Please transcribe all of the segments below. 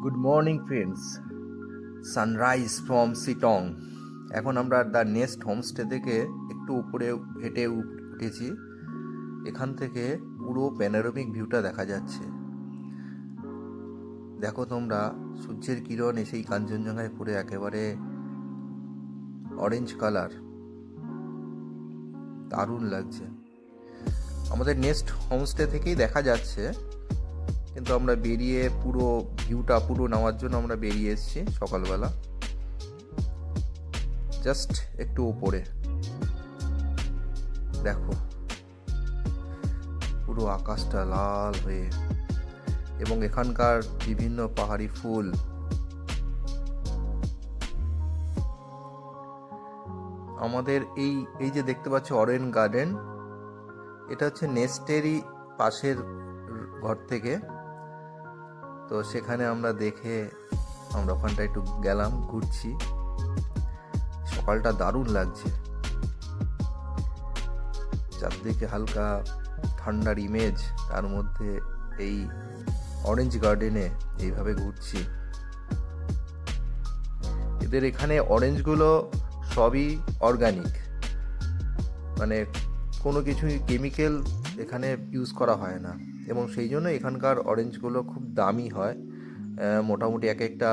Good morning friends, sunrise from Sittong. এখন আমরা the nest homestay থেকে একটু উপরে হেঁটে উঠেছি। এখান থেকে পুরো প্যানোরামিক ভিউটা দেখা যাচ্ছে। দেখো তোমরা, সূর্যের কিরণ এসেই কাঞ্চনজঙ্ঘায় পড়ে একেবারে অরেঞ্জ কালার, দারুণ লাগছে। আমাদের নেস্ট হোমস্টে থেকেই দেখা যাচ্ছে, কিন্তু আমরা বেরিয়ে পুরো ভিউটা নেওয়ার জন্য আমরা বেরিয়ে এসেছি সকালবেলা। জাস্ট একটু উপরে দেখো, পুরো আকাশটা লাল হয়ে, এবং এখানকার বিভিন্ন পাহাড়ি ফুল। আমাদের এই যে দেখতে পাচ্ছ অরেঞ্জ গার্ডেন, এটা হচ্ছে নেস্টেরই পাশের ঘর থেকে। তো সেখানে আমরা ওখানটা একটু গেলাম, ঘুরছি। সকালটা দারুণ লাগছে, চারদিকে হালকা ঠান্ডার ইমেজ, তার মধ্যে এই অরেঞ্জ গার্ডেনে এইভাবে ঘুরছি। এদের এখানে অরেঞ্জগুলো সবই অর্গানিক, মানে কোনো কিছুই কেমিক্যাল এখানে ইউজ করা হয় না, এবং সেই জন্য এখানকার অরেঞ্জগুলো খুব দামি হয়। মোটামুটি এক একটা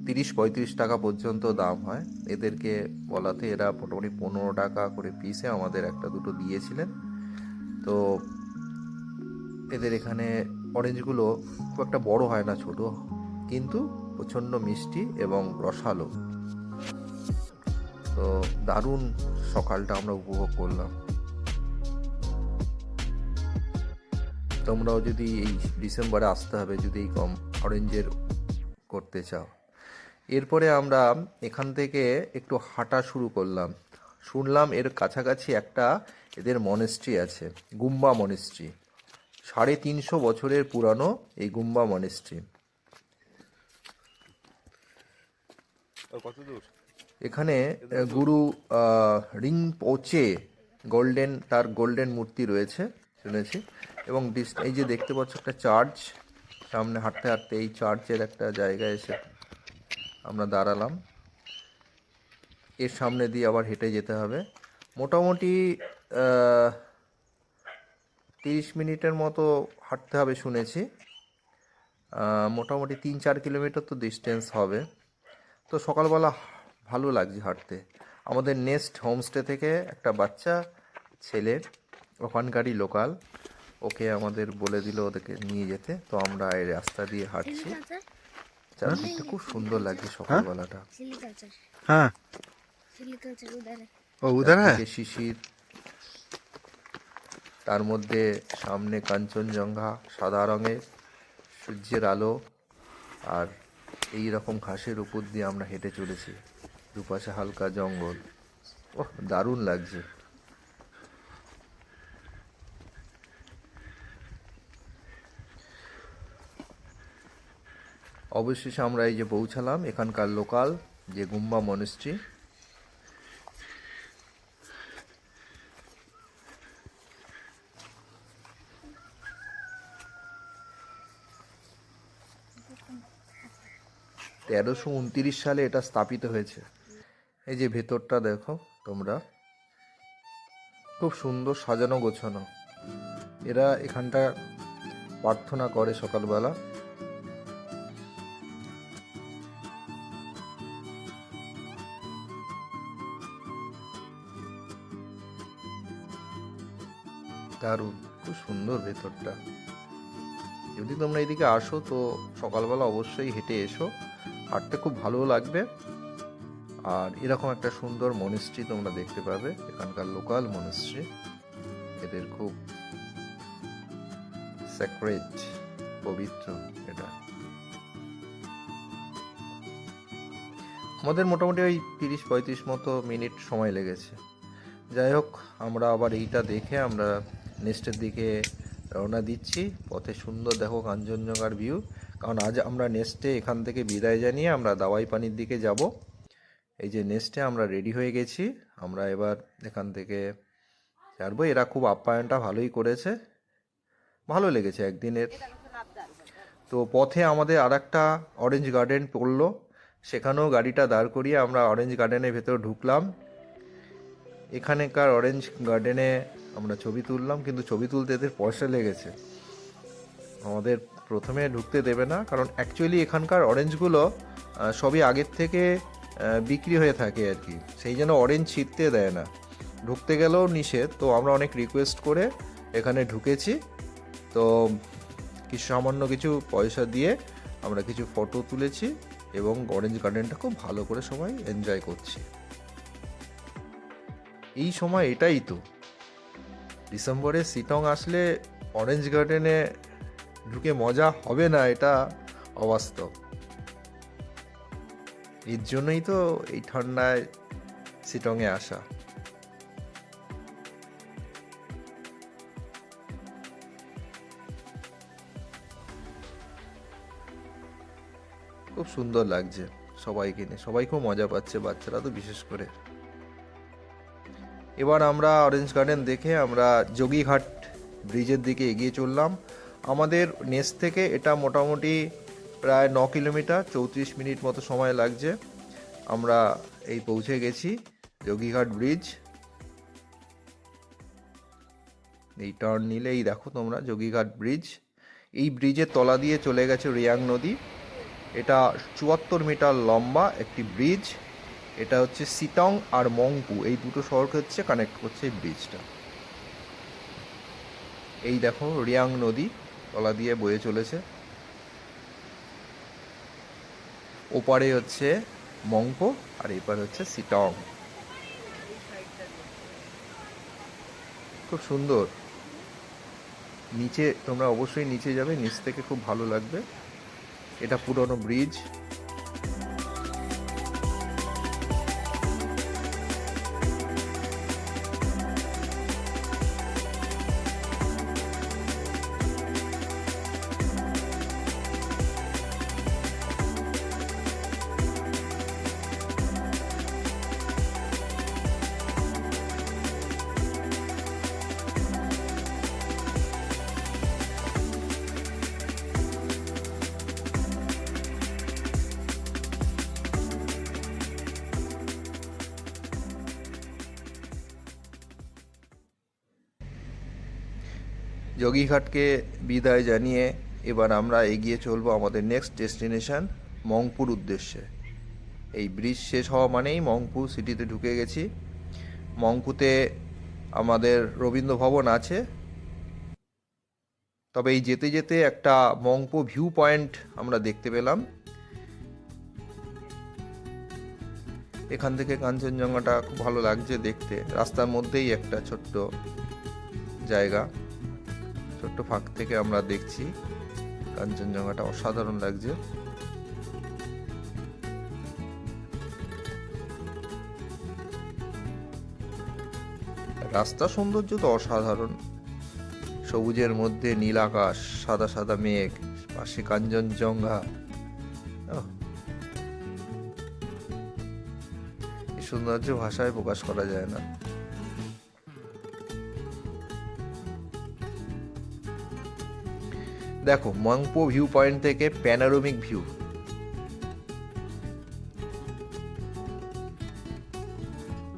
30-35 টাকা পর্যন্ত দাম হয়। এদেরকে বলাতে এরা মোটামুটি 15 টাকা করে পিসে আমাদের একটা দুটো দিয়েছিলেন। তো এদের এখানে অরেঞ্জগুলো খুব একটা বড় হয় না, ছোট, কিন্তু প্রচণ্ড মিষ্টি এবং রসালো। তো দারুণ সকালটা আমরা উপভোগ করলাম। তোমরাও যদি এই ডিসেম্বরে আসতে হবে যদি এই অরেঞ্জের করতে চাও। এরপরে আমরা এখান থেকে একটু হাঁটা শুরু করলাম। শুনলাম এর কাছাকাছি একটা এদের মনেস্ট্রি আছে, গুম্বা মনেস্ট্রি। 350 বছরের পুরানো এই গুম্বা মনেস্ট্রি। এখানে গুরু রিংপোচে তার গোল্ডেন মূর্তি রয়েছে শুনেছি। এবং এই যে দেখতে পাচ্ছ একটা চার্চ, সামনে হাঁটতে হাঁটতে এই চার্চের একটা জায়গায় এসে আমরা দাঁড়ালাম। এর সামনে দিয়ে আবার হেঁটে যেতে হবে, মোটামুটি 30 মিনিটের মতো হাঁটতে হবে শুনেছি। মোটামুটি 3-4 কিলোমিটার তো ডিস্টেন্স হবে। তো সকালবেলা ভালো লাগছে হাঁটতে। আমাদের নেস্ট হোমস্টে থেকে একটা বাচ্চা ছেলে, ওখানকারই লোকাল, ওকে আমাদের বলে দিল ওদেরকে নিয়ে যেতে। তো আমরা এই রাস্তা দিয়ে হাঁটছি, চারদিকটা খুব সুন্দর লাগছে সকালবেলাটা। হ্যাঁ, ও উধার চারদিকে শিশির, তার মধ্যে সামনে কাঞ্চনজঙ্ঘা সাদা রঙের, সূর্যের আলো, আর এই রকম ঘাসের উপর দিয়ে আমরা হেঁটে চলেছি। দুপাশে হালকা জঙ্গল। ওহ, দারুণ লাগছে। অবশেষে আমরা এই যে পৌঁছালাম এখানকার লোকাল যে গুম্বা মনেস্ট্রি। (1329) সালে এটা স্থাপিত হয়েছে। এই যে ভেতরটা দেখো তোমরা, খুব সুন্দর সাজানো গোছানো। এরা এখানটা প্রার্থনা করে সকালবেলা। দারুণ, খুব সুন্দর ভেতরটা। যদি তোমরা এদিকে আসো তো সকালবেলা অবশ্যই হেঁটে এসো, হাঁটতে খুব ভালো লাগবে। আর এরকম একটা সুন্দর মনেস্ট্রি তোমরা দেখতে পাবে, এখানকার লোকাল মনেস্ট্রি। এদের খুব স্যাক্রেড, পবিত্র এটা। আমাদের মোটামুটি ওই 30-35 মতো মিনিট সময় লেগেছে। যাই হোক, আমরা আবার এইটা দেখে আমরা নেক্সটের দিকে রওনা দিচ্ছি। পথে সুন্দর দেখো কাঞ্চনজঙ্ঘার ভিউ। কারণ আজ আমরা নেক্সটে এখান থেকে বিদায় জানিয়ে আমরা দাওয়াই পানির দিকে যাব। এই যে নেক্সটে আমরা রেডি হয়ে গেছি, আমরা এবার এখান থেকে ছাড়বো। এরা খুব আপ্যায়নটা ভালোই করেছে, ভালো লেগেছে একদিনের। তো পথে আমাদের আর একটা অরেঞ্জ গার্ডেন পড়লো, সেখানেও গাড়িটা দাঁড় করিয়ে আমরা অরেঞ্জ গার্ডেনের ভেতর ঢুকলাম। এখানেকার অরেঞ্জ গার্ডেনে আমরা ছবি তুললাম, কিন্তু ছবি তুলতে এদের পয়সা লেগেছে, আমাদের প্রথমে ঢুকতে দেবে না, কারণ অ্যাকচুয়ালি এখানকার অরেঞ্জগুলো সবই আগের থেকে বিক্রি হয়ে থাকে আর কি, সেই জন্য অরেঞ্জ ছিঁড়তে দেয় না, ঢুকতে গেলেও নিষেধ। তো আমরা অনেক রিকোয়েস্ট করে এখানে ঢুকেছি। তো কিছু সামান্য কিছু পয়সা দিয়ে আমরা কিছু ফটো তুলেছি এবং অরেঞ্জ গার্ডেনটা খুব ভালো করে সবাই এনজয় করছি। এই সময় এটাই তো, ডিসেম্বরে শিলং আসলে অরেঞ্জ গার্ডেনে ঢুকে মজা হবে না, এটা অবাস্তব। এর জন্যই তো এই ঠান্ডায় শিলংয়ে আসা। খুব সুন্দর লাগছে সবাইকে নিয়ে, সবাই খুব মজা পাচ্ছে, বাচ্চারা তো বিশেষ করে। এবার আমরা অরেঞ্জ গার্ডেন দেখে আমরা যোগীঘাট ব্রিজের দিকে এগিয়ে চললাম। আমাদের নেস থেকে এটা মোটামুটি প্রায় 9 কিলোমিটার, 34 মিনিট মতো সময় লাগছে। আমরা এই পৌঁছে গেছি যোগীঘাট ব্রিজ। এই টার্ন নিলেই দেখো তোমরা যোগীঘাট ব্রিজ। এই ব্রিজের তলা দিয়ে চলে গেছে রিয়াং নদী। এটা 74 মিটার লম্বা একটি ব্রিজ। এটা হচ্ছে সিটং আর মংপু, এই দুটো শহরকে হচ্ছে কানেক্ট করছে এই ব্রিজটা। এই দেখো রিয়াং নদী তলা দিয়ে বয়ে চলেছে, ওপারে হচ্ছে মংপো আর এপারে হচ্ছে সিটং। খুব সুন্দর। নিচে তোমরা অবশ্যই নিচে যাবে, নিচ থেকে খুব ভালো লাগবে। এটা পুরনো ব্রিজ। যোগীঘাটকে বিদায় জানিয়ে এবার আমরা এগিয়ে চলবো আমাদের নেক্সট ডেস্টিনেশন মংপুর উদ্দেশ্যে। এই ব্রিজ শেষ হওয়া মানেই মংপু সিটিতে ঢুকে গেছি। মংপুতে আমাদের রবীন্দ্র ভবন আছে, তবে এই যেতে যেতে একটা মংপু ভিউ পয়েন্ট আমরা দেখতে পেলাম। এখান থেকে কাঞ্চনজঙ্ঘাটা খুব ভালো লাগছে দেখতে। রাস্তার মধ্যেই একটা ছোট্ট জায়গা, ছোট্ট ফাঁক থেকে আমরা দেখছি কাঞ্চনজঙ্ঘাটা, অসাধারণ লাগছে। রাস্তা সৌন্দর্য তো অসাধারণ, সবুজের মধ্যে নীল আকাশ, সাদা সাদা মেঘ, পাশে কাঞ্চনজঙ্ঘা। এই সৌন্দর্য ভাষায় প্রকাশ করা যায় না। দেখো মংপো ভিউ পয়েন্ট থেকে প্যানোরামিক ভিউ,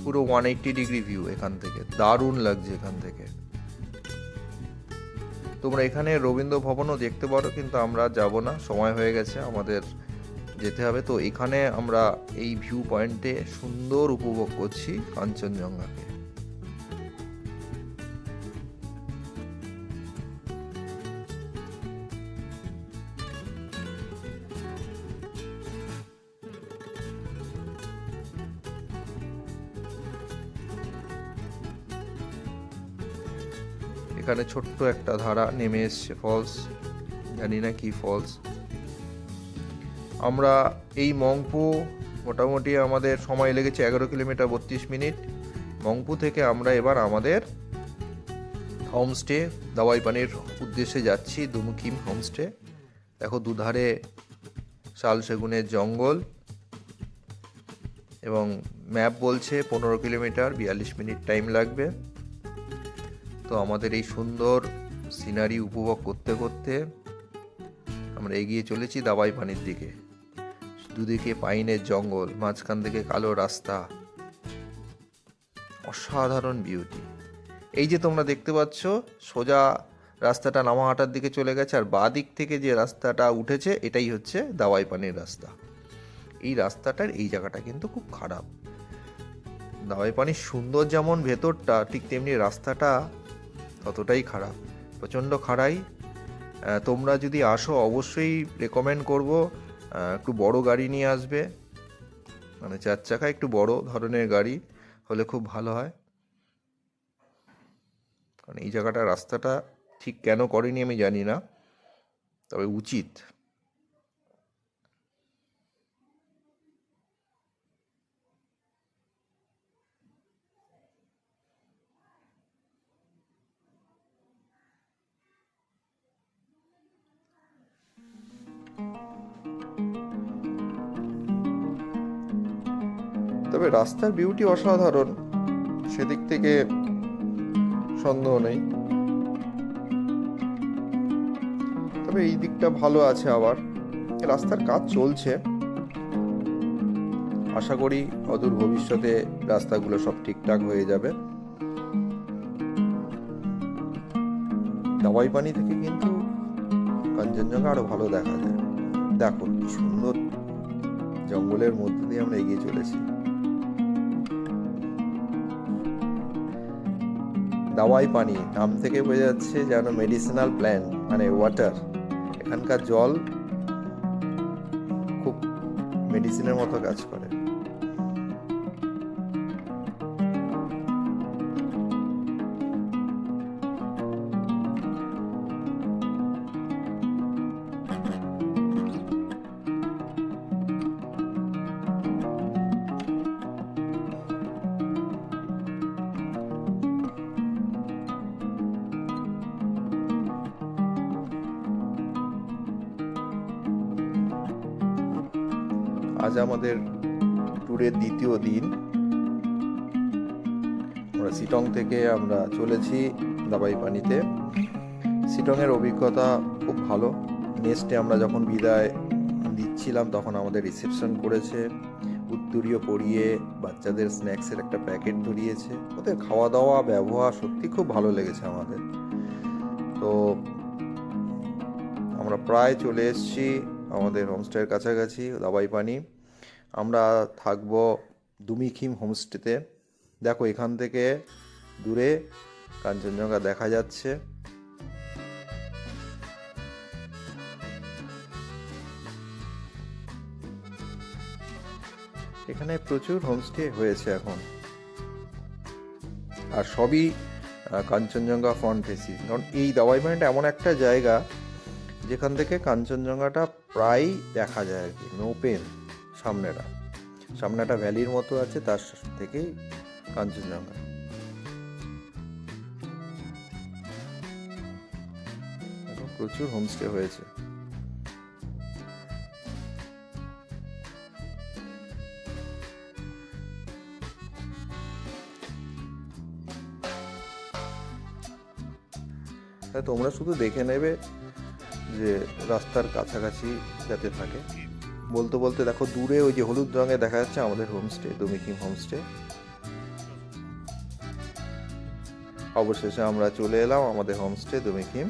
পুরো 180 ডিগ্রি ভিউ এখান থেকে, দারুণ লাগছে এখান থেকে। তোমরা এখানে রবীন্দ্র ভবনও দেখতে পারো, কিন্তু আমরা যাব না, সময় হয়ে গেছে, আমাদের যেতে হবে। তো এখানে আমরা এই ভিউ পয়েন্টে সুন্দর উপভোগ করছি কাঞ্চনজঙ্ঘাকে। এখানে ছোট্ট একটা ধারা নেমে এসছে, ফলস, জানি না কি ফলস। আমরা এই মংপু মোটামুটি আমাদের সময় লেগেছে 11 কিলোমিটার 32 মিনিট। মংপু থেকে আমরা এবার আমাদের হোমস্টে দাওয়াই পানির উদ্দেশ্যে যাচ্ছি, দুমুকিম হোমস্টে। দেখো দুধারে শাল সেগুনের জঙ্গল এবং ম্যাপ বলছে 15 কিলোমিটার 42 মিনিট টাইম লাগবে। তো আমাদের এই সুন্দর সিনারি উপভোগ করতে করতে আমরা এগিয়ে চলেছি দাবাই পানির দিকে। দুদিকে পাইনের জঙ্গল, মাঝখান থেকে কালো রাস্তা, অসাধারণ বিউটি। এই যে তোমরা দেখতে পাচ্ছ সোজা রাস্তাটা নামাহাটার দিকে চলে গেছে, আর বাঁ দিক থেকে যে রাস্তাটা উঠেছে এটাই হচ্ছে দাওয়াই পানির রাস্তা। এই রাস্তাটার এই জায়গাটা কিন্তু খুব খারাপ। দাওয়াই পানির সুন্দর যেমন ভেতরটা, ঠিক তেমনি রাস্তাটা ততটাই খারাপ, প্রচণ্ড খাড়াই। তোমরা যদি আসো অবশ্যই রেকমেন্ড করব একটু বড় গাড়ি নিয়ে আসবে, মানে 4 চাকা একটু বড় ধরনের গাড়ি হলে খুব ভালো হয়। কারণ এই জায়গাটা রাস্তাটা ঠিক কেন করেনি আমি জানি না, তবে উচিত। তবে রাস্তার বিউটি অসাধারণ, সেদিক থেকে সন্দেহ নেই। তবে এই দিকটা ভালো আছে, আবার রাস্তার কাজ চলছে। আশা করি অদূর ভবিষ্যতে রাস্তাগুলো সব ঠিকঠাক হয়ে যাবে। দাওয়াই পানি থেকে কিন্তু কাঞ্চনজঙ্ঘা আরো ভালো দেখা যায়। দেখো কি সুন্দর জঙ্গলের মধ্যে দিয়ে আমরা এগিয়ে চলেছি। দাওয়াই পানি নাম থেকে বোঝা যাচ্ছে যেন মেডিসিনাল প্ল্যান্ট, মানে ওয়াটার। এখানকার জল খুব মেডিসিনের মতো কাজ করে। আজ আমাদের ট্যুরের দ্বিতীয় দিন। আমরা শিটং থেকে আমরা চলেছি দাবাই পানিতে। শিটংয়ের অভিজ্ঞতা খুব ভালো। নেক্সটে আমরা যখন বিদায় দিচ্ছিলাম তখন আমাদের রিসেপশন করেছে, উত্তরীয় পরিয়ে বাচ্চাদের স্ন্যাক্সের একটা প্যাকেট ধরিয়েছে। ওদের খাওয়া দাওয়া ব্যবহার সত্যি খুব ভালো লেগেছে আমাদের। তো আমরা প্রায় চলে এসেছি আমাদের হোমস্টের কাছাকাছি, দাবাই পানি। আমরা থাকবো দুমিখিম হোমস্টেতে। দেখো এখান থেকে দূরে কাঞ্চনজঙ্ঘা দেখা যাচ্ছে। এখানে প্রচুর হোমস্টে হয়েছে এখন, আর সবই কাঞ্চনজঙ্ঘা ফ্রন্ট ফেসিং। কারণ এই দাওয়াই পানিটা এমন একটা জায়গা যেখান থেকে কাঞ্চনজঙ্ঘাটা প্রায় দেখা যায় আর কি, ওপেন। সামনে একটা ভ্যালির মতো আছে, তার থেকেই কাঞ্চনজঙ্ঘা। প্রচুর হোমস্টে হয়েছে। তোমরা শুধু দেখে নেবে যে রাস্তার কাছাকাছি যাতে থাকে। বলতে বলতে দেখো দূরে ওই যে হলুদ রঙে দেখা যাচ্ছে আমাদের হোমস্টে, দুমিখিম হোমস্টে। অবশেষে আমরা চলে এলাম আমাদের হোমস্টে দুমিখিম।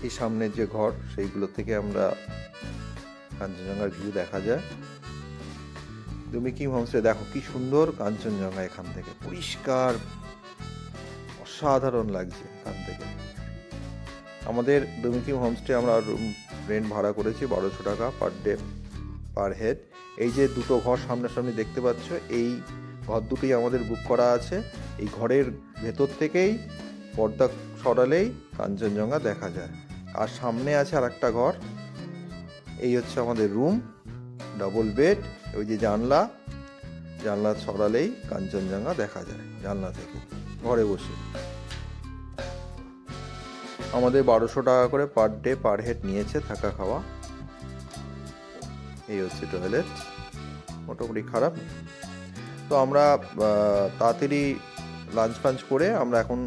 এই সামনের যে ঘর, সেইগুলো থেকে আমরা কাঞ্চনজঙ্ঘার ভিউ দেখা যায়। দুমিখিম হোমস্টে দেখো কি সুন্দর কাঞ্চনজঙ্ঘা, এখান থেকে পরিষ্কার, অসাধারণ লাগছে এখান থেকে। আমাদের দুমিখিম হোমস্টে আমরা রুম রেন্ট ভাড়া করেছি 1200 টাকা পার ডে পার হেড। এই যে দুটো ঘর সামনাসামনি দেখতে পাচ্ছ, এই ঘর দুটোই আমাদের বুক করা আছে। এই ঘরের ভেতর থেকেই পর্দা সরালেই কাঞ্চনজঙ্ঘা দেখা যায়। আর সামনে আছে আর একটা ঘর। এই হচ্ছে আমাদের রুম, ডাবল বেড। ওই যে জানলা সরালেই কাঞ্চনজঙ্ঘা দেখা যায় জানলা থেকে, ঘরে বসে। আমাদের 1200 টাকা করে পার ডে পার হেড নিয়েছে, থাকা খাওয়া। এই হচ্ছে টয়লেট, মোটামুটি খারাপ। তো আমরা তাড়াতাড়ি লাঞ্চ ফাঞ্চ করে আমরা এখন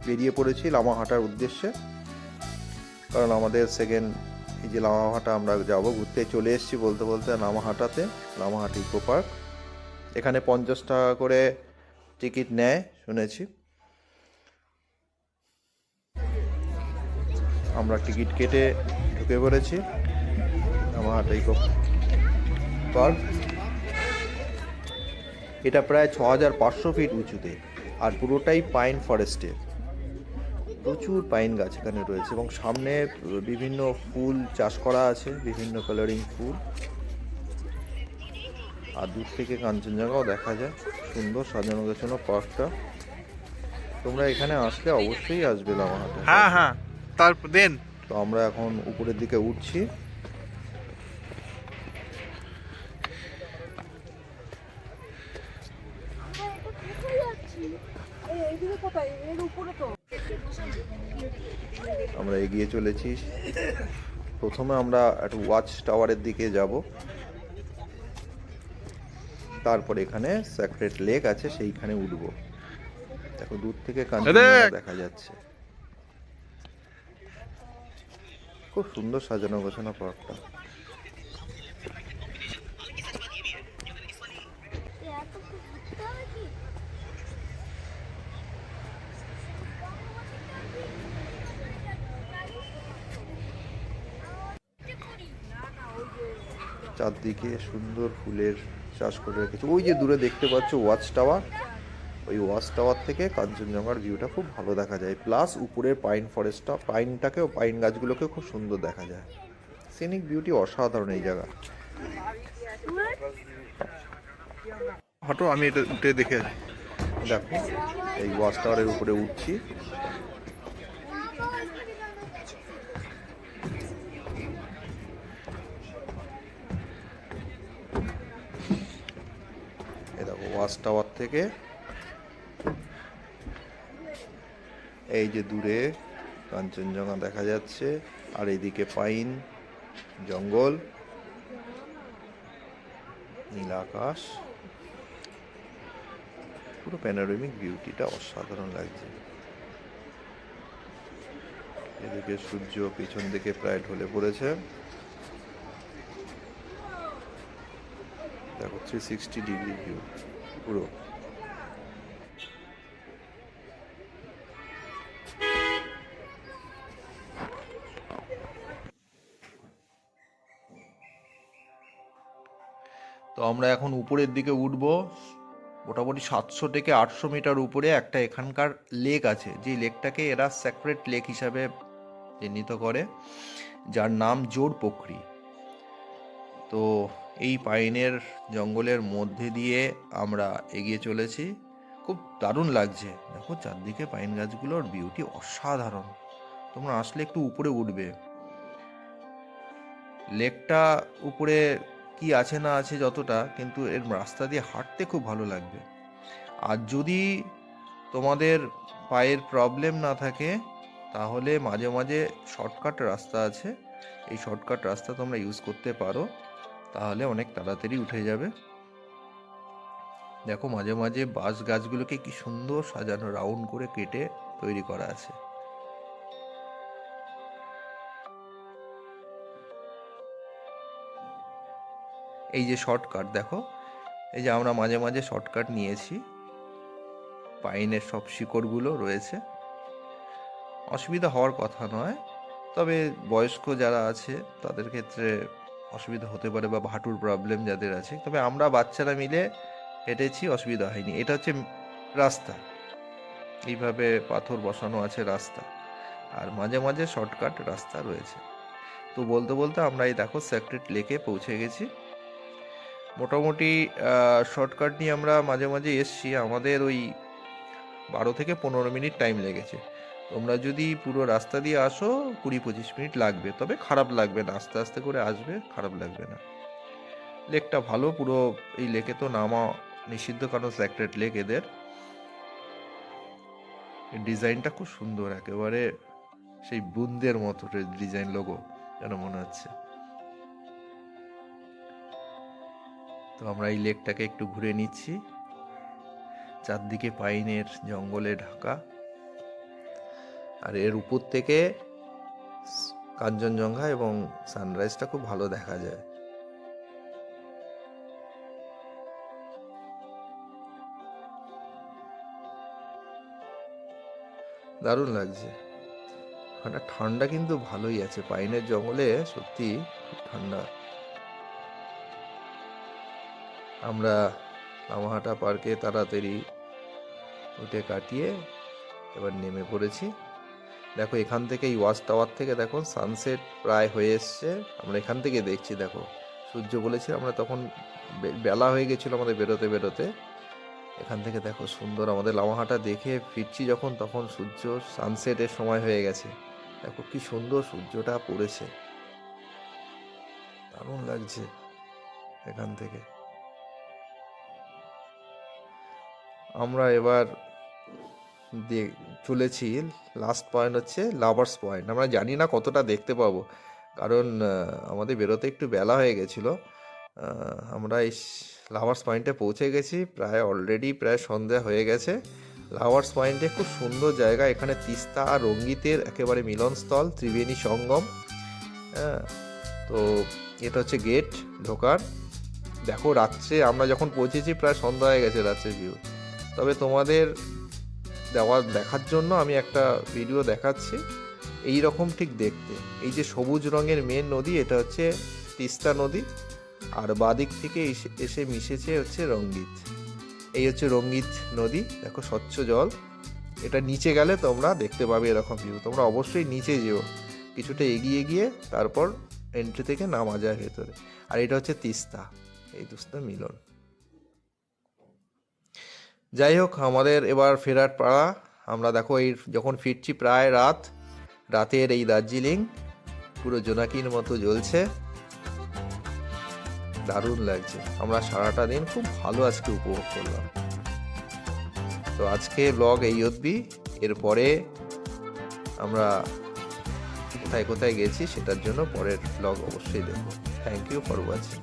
বেরিয়ে পড়েছি লামাহাটার উদ্দেশ্যে, কারণ আমাদের সেকেন্ড এই যে লামাহাটা আমরা যাব ঘুরতে চলে এসেছি বলতে বলতে লামাহাটাতে, লামাহাটা ইকো পার্ক। এখানে 50 টাকা করে টিকিট নেয় শুনেছি। আমরা টিকিট কেটে ঢুকে পড়েছি লামাহাটা ইকো পার্ক। এটা প্রায় 6500 ফিট উঁচুতে, আর পুরোটাই পাইন ফরেস্টে। প্রচুর পাইন গাছ এখানে রয়েছে এবং সামনে বিভিন্ন ফুল চাষ করা আছে, বিভিন্ন কালারিং ফুল। আর দূর থেকে কাঞ্চনজঙ্ঘাও দেখা যায়। সুন্দর সাজানো গোছানো পার্কটা। তোমরা এখানে আসলে অবশ্যই আসবে লামাহাটে। হ্যাঁ হ্যাঁ, তারপর দেন। তো আমরা এখন উপরের দিকে উঠছি। আমরা এগিয়ে চলেছি। প্রথমে আমরা একটু ওয়াচ টাওয়ারের দিকে যাব, তারপর এখানে সেক্রেট লেক আছে সেইখানে উঠব। দেখো দূর থেকে কাঞ্চনজঙ্ঘা দেখা যাচ্ছে। খুব সুন্দর সাজানো গোছানো পার্কটা। চারদিকে সুন্দর ফুলের চাষ করে রেখেছে। ওই যে দূরে দেখতে পাচ্ছ ওয়াচ টাওয়ার, ওই ওয়াচ টাওয়ার থেকে কাঞ্চনজঙ্ঘার ভিউটা খুব ভালো দেখা যায়। প্লাস উপরের পাইন ফরেস্টটা, পাইনটাকেও, পাইন গাছগুলোকেও খুব সুন্দর দেখা যায়। সিনিক বিউটি অসাধারণ এই জায়গা। হাঁটো, আমি এটা উঠে দেখে আসি। দেখো এই ওয়াচ টাওয়ারের উপরে উঠছি। এই দেখো ওয়াচ টাওয়ার থেকে এই যে দূরে কাঞ্চনজঙ্ঘা দেখা যাচ্ছে, আর এইদিকে পাইন জঙ্গল, নীল আকাশ, পুরো প্যানোরামিক বিউটিটা অসাধারণ লাগছে। এদিকে সূর্য পিছন দিকে প্রায় ঢলে পড়েছে। দেখো 360 ডিগ্রি ভিউ পুরো। তো আমরা এখন উপরের দিকে উঠব। মোটামুটি 700 থেকে 800 মিটার উপরে একটা এখানকার লেক আছে, যে লেকটাকে এরা সেক্রেট লেক হিসাবে চিহ্নিত করে, যার নাম জোর পোখরি। তো এই পাইনের জঙ্গলের মধ্যে দিয়ে আমরা এগিয়ে চলেছি। খুব দারুণ লাগছে। দেখো চারদিকে পাইন গাছগুলোর বিউটি অসাধারণ। তোমরা আসলে একটু উপরে উঠবে। লেকটা উপরে কি আছে না আছে যতটা, কিন্তু এর রাস্তা দিয়ে হাঁটতে খুব ভালো লাগবে। আর যদি তোমাদের পায়ের প্রবলেম না থাকে তাহলে মাঝে মাঝে শর্টকাট রাস্তা আছে, এই শর্টকাট রাস্তা তোমরা ইউজ করতে পারো, তাহলে অনেক তাড়াতাড়ি উঠে যাবে। দেখো মাঝে মাঝে বাঁশ গাছগুলোকে কি সুন্দর সাজানো, রাউন্ড করে কেটে তৈরি করা আছে। এই যে শর্টকাট দেখো, এই যে আমরা মাঝে মাঝে শর্টকাট নিয়েছি, পাইনের সব শিকড়গুলো রয়েছে। অসুবিধা হওয়ার কথা নয়, তবে বয়স্ক যারা আছে তাদের ক্ষেত্রে অসুবিধা হতে পারে, বা হাঁটুর প্রবলেম যাদের আছে। তবে আমরা বাচ্চারা মিলে হেঁটেছি, অসুবিধা হয়নি। এটা হচ্ছে রাস্তা, এইভাবে পাথর বসানো আছে রাস্তা, আর মাঝে মাঝে শর্টকাট রাস্তা রয়েছে। তো বলতে বলতে আমরা এই দেখো সেক্রেট লেকে পৌঁছে গেছি। মোটামুটি শর্টকাট নিয়ে আমরা মাঝে মাঝে এসছি, আমাদের ওই 12 থেকে 15 মিনিট টাইম লেগেছে। তোমরা যদি পুরো রাস্তা দিয়ে আসো 20-25 মিনিট লাগবে, তবে খারাপ লাগবে না, আস্তে আস্তে করে আসবে, খারাপ লাগবে না। লেকটা ভালো, পুরো এই লেকে তো নামা নিষিদ্ধ, কারণ সেক্রেট লেক এদের। ডিজাইনটা খুব সুন্দর, একেবারে সেই বুন্দের মতো ডিজাইন, লোগো যেন মনে হচ্ছে। তো আমরা এই লেকটাকে একটু ঘুরে নিচ্ছি। চারদিকে পাইনের জঙ্গলে ঢাকা, আর এর উপর থেকে কাঞ্চনজঙ্ঘা এবং সানরাইজটা খুব ভালো দেখা যায়। দারুণ লাগছে। ওখানটা ঠান্ডা কিন্তু ভালোই আছে, পাইনের জঙ্গলে সত্যি খুব ঠান্ডা। আমরা লামাহাটা পার্কে তাড়াতাড়ি উঠে কাটিয়ে এবার নেমে পড়েছি। দেখো এখান থেকে এই ওয়াচ টাওয়ার থেকে দেখো সানসেট প্রায় হয়ে এসছে। আমরা এখান থেকে দেখছি, দেখো সূর্য বলেছি আমরা তখন বেলা হয়ে গেছিলো আমাদের বেরোতে বেরোতে। এখান থেকে দেখো সুন্দর আমাদের লামাহাটা দেখে ফিরছি যখন, তখন সূর্য সানসেটের সময় হয়ে গেছে। দেখো কি সুন্দর সূর্যটা পড়েছে, দারুণ লাগছে। এখান থেকে আমরা এবার চলেছি, লাস্ট পয়েন্ট হচ্ছে লাভার্স পয়েন্ট। আমরা জানি না কতটা দেখতে পাবো, কারণ আমাদের বেরোতে একটু বেলা হয়ে গেছিলো। আমরা এই লাভার্স পয়েন্টে পৌঁছে গেছি, অলরেডি প্রায় সন্ধ্যা হয়ে গেছে। লাভার্স পয়েন্টে খুব সুন্দর জায়গা, এখানে তিস্তা আর রঙ্গিতের একেবারে মিলনস্থল, ত্রিবেণী সঙ্গম। হ্যাঁ, তো এটা হচ্ছে গেট ঢোকার। দেখো রাত্রে আমরা যখন পৌঁছেছি প্রায় সন্ধ্যা হয়ে গেছে, রাত্রের ভিউ। তবে তোমাদের দেখার জন্য আমি একটা ভিডিও দেখাচ্ছি, এই রকম ঠিক দেখতে। এই যে সবুজ রঙের মেন নদী, এটা হচ্ছে তিস্তা নদী, আর বাদিক থেকে এসে মিশেছে হচ্ছে রঙ্গিত। এই হচ্ছে রঙ্গিত নদী, দেখো স্বচ্ছ জল। এটা নিচে গেলে তোমরা দেখতে পাবে এরকম ভিউ। তোমরা অবশ্যই নিচে যেও, কিছুটা এগিয়ে গিয়ে তারপর এন্ট্রি থেকে নামা যায় ভেতরে। আর এটা হচ্ছে তিস্তা, এই তিস্তা মিলন। যাই হোক, আমাদের এবার ফেরার পাড়া। আমরা দেখো এই যখন ফিরছি প্রায় রাতের এই দার্জিলিং পুরো জোনাকির মতো জ্বলছে, দারুণ লাগছে। আমরা সারাটা দিন খুব ভালো আজকে উপভোগ করলাম। তো আজকে ব্লগ এই অবধি। এরপরে আমরা কোথায় কোথায় গেছি সেটার জন্য পরের ব্লগ অবশ্যই দেখো। Thank you for watching.